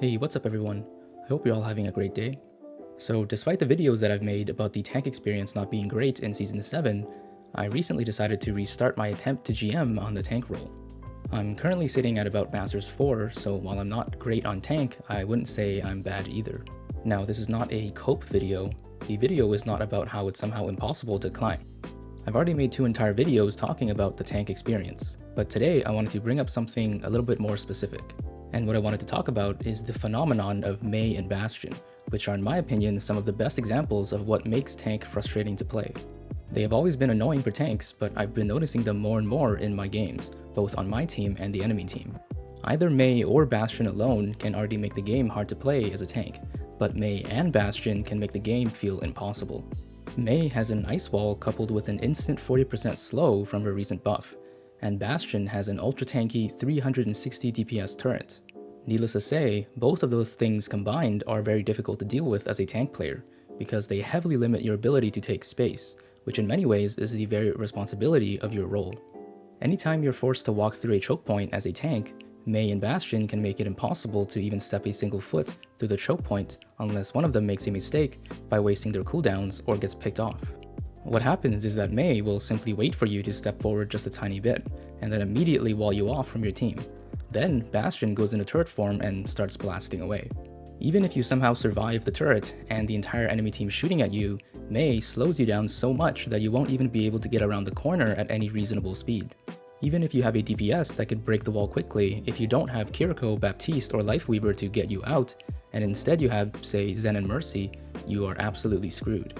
Hey, what's up everyone? I hope you're all having a great day. So despite the videos that I've made about the tank experience not being great in Season 7, I recently decided to restart my attempt to GM on the tank role. I'm currently sitting at about Masters 4, so while I'm not great on tank, I wouldn't say I'm bad either. Now this is not a cope video. The video is not about how it's somehow impossible to climb. I've already made 2 entire videos talking about the tank experience, but today I wanted to bring up something a little bit more specific. And what I wanted to talk about is the phenomenon of Mei and Bastion, which are in my opinion some of the best examples of what makes tank frustrating to play. They have always been annoying for tanks, but I've been noticing them more and more in my games, both on my team and the enemy team. Either Mei or Bastion alone can already make the game hard to play as a tank, but Mei and Bastion can make the game feel impossible. Mei has an ice wall coupled with an instant 40% slow from her recent buff, and Bastion has an ultra-tanky 360 DPS turret. Needless to say, both of those things combined are very difficult to deal with as a tank player, because they heavily limit your ability to take space, which in many ways is the very responsibility of your role. Anytime you're forced to walk through a choke point as a tank, Mei and Bastion can make it impossible to even step a single foot through the choke point unless one of them makes a mistake by wasting their cooldowns or gets picked off. What happens is that Mei will simply wait for you to step forward just a tiny bit, and then immediately wall you off from your team. Then Bastion goes into turret form and starts blasting away. Even if you somehow survive the turret and the entire enemy team shooting at you, Mei slows you down so much that you won't even be able to get around the corner at any reasonable speed. Even if you have a DPS that could break the wall quickly, if you don't have Kiriko, Baptiste, or Lifeweaver to get you out, and instead you have, say, Zen and Mercy, you are absolutely screwed.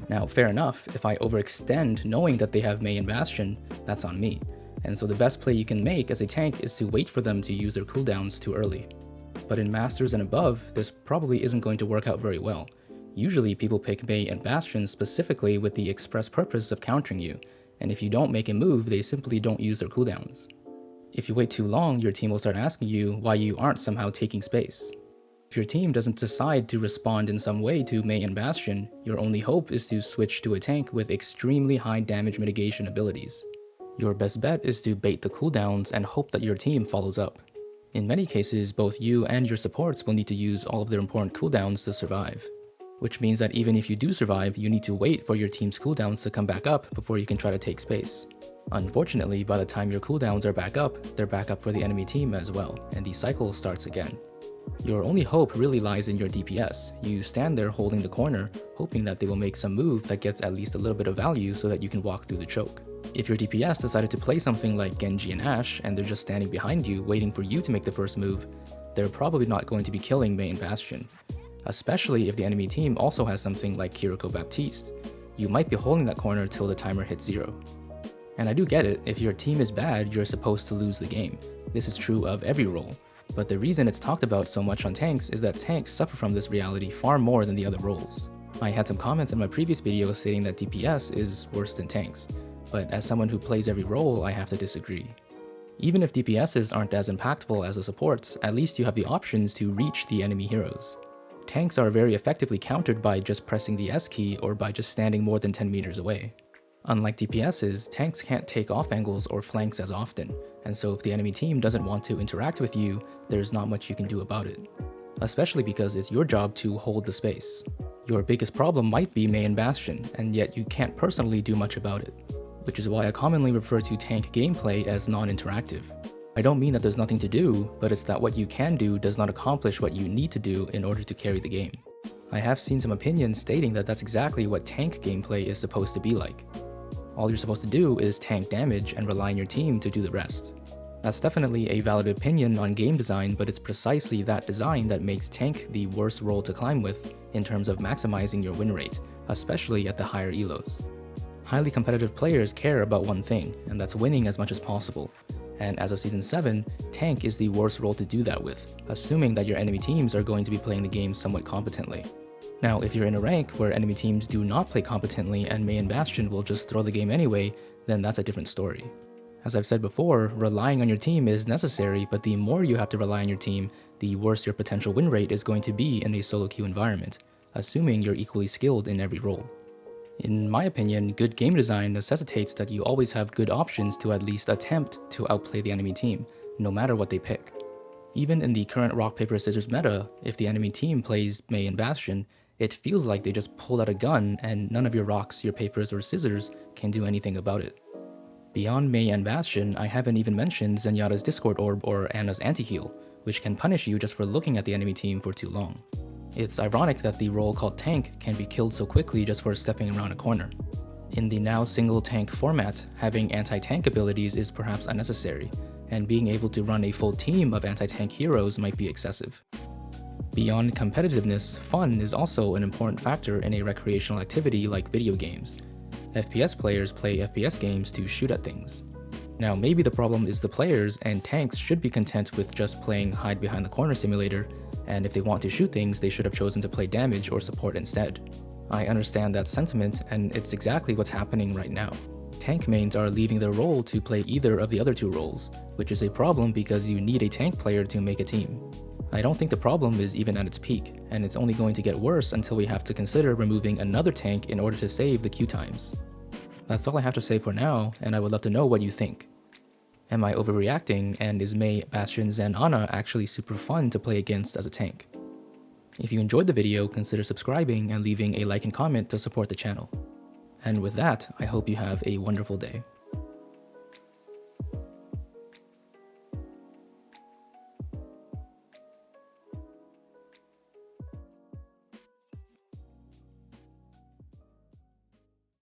Now, fair enough, if I overextend knowing that they have Mei and Bastion, that's on me. And so the best play you can make as a tank is to wait for them to use their cooldowns too early. But in Masters and above, this probably isn't going to work out very well. Usually people pick Mei and Bastion specifically with the express purpose of countering you, and if you don't make a move, they simply don't use their cooldowns. If you wait too long, your team will start asking you why you aren't somehow taking space. If your team doesn't decide to respond in some way to Mei and Bastion, your only hope is to switch to a tank with extremely high damage mitigation abilities. Your best bet is to bait the cooldowns and hope that your team follows up. In many cases, both you and your supports will need to use all of their important cooldowns to survive. Which means that even if you do survive, you need to wait for your team's cooldowns to come back up before you can try to take space. Unfortunately, by the time your cooldowns are back up, they're back up for the enemy team as well, and the cycle starts again. Your only hope really lies in your DPS. You stand there holding the corner, hoping that they will make some move that gets at least a little bit of value so that you can walk through the choke. If your DPS decided to play something like Genji and Ashe, and they're just standing behind you waiting for you to make the first move, they're probably not going to be killing Mei and Bastion. Especially if the enemy team also has something like Kiriko Baptiste. You might be holding that corner till the timer hits 0. And I do get it, if your team is bad, you're supposed to lose the game. This is true of every role. But the reason it's talked about so much on tanks is that tanks suffer from this reality far more than the other roles. I had some comments in my previous video stating that DPS is worse than tanks, but as someone who plays every role, I have to disagree. Even if DPSs aren't as impactful as the supports, at least you have the options to reach the enemy heroes. Tanks are very effectively countered by just pressing the S key or by just standing more than 10 meters away. Unlike DPSs, tanks can't take off angles or flanks as often, and so if the enemy team doesn't want to interact with you, there's not much you can do about it. Especially because it's your job to hold the space. Your biggest problem might be Mei and Bastion, and yet you can't personally do much about it. Which is why I commonly refer to tank gameplay as non-interactive. I don't mean that there's nothing to do, but it's that what you can do does not accomplish what you need to do in order to carry the game. I have seen some opinions stating that that's exactly what tank gameplay is supposed to be like. All you're supposed to do is tank damage and rely on your team to do the rest. That's definitely a valid opinion on game design, but it's precisely that design that makes tank the worst role to climb with in terms of maximizing your win rate, especially at the higher elos. Highly competitive players care about one thing, and that's winning as much as possible. And as of Season 7, tank is the worst role to do that with, assuming that your enemy teams are going to be playing the game somewhat competently. Now, if you're in a rank where enemy teams do not play competently and Mei and Bastion will just throw the game anyway, then that's a different story. As I've said before, relying on your team is necessary, but the more you have to rely on your team, the worse your potential win rate is going to be in a solo queue environment, assuming you're equally skilled in every role. In my opinion, good game design necessitates that you always have good options to at least attempt to outplay the enemy team, no matter what they pick. Even in the current rock, paper, scissors meta, if the enemy team plays Mei and Bastion, it feels like they just pulled out a gun and none of your rocks, your papers, or scissors can do anything about it. Beyond Mei and Bastion, I haven't even mentioned Zenyatta's Discord Orb or Anna's Anti-Heal, which can punish you just for looking at the enemy team for too long. It's ironic that the role called tank can be killed so quickly just for stepping around a corner. In the now single tank format, having anti-tank abilities is perhaps unnecessary, and being able to run a full team of anti-tank heroes might be excessive. Beyond competitiveness, fun is also an important factor in a recreational activity like video games. FPS players play FPS games to shoot at things. Now maybe the problem is the players, and tanks should be content with just playing hide behind the corner simulator, and if they want to shoot things, they should have chosen to play damage or support instead. I understand that sentiment, and it's exactly what's happening right now. Tank mains are leaving their role to play either of the other two roles, which is a problem because you need a tank player to make a team. I don't think the problem is even at its peak, and it's only going to get worse until we have to consider removing another tank in order to save the queue times. That's all I have to say for now, and I would love to know what you think. Am I overreacting, and is Mei, Bastion, Zen, Ana actually super fun to play against as a tank? If you enjoyed the video, consider subscribing and leaving a like and comment to support the channel. And with that, I hope you have a wonderful day.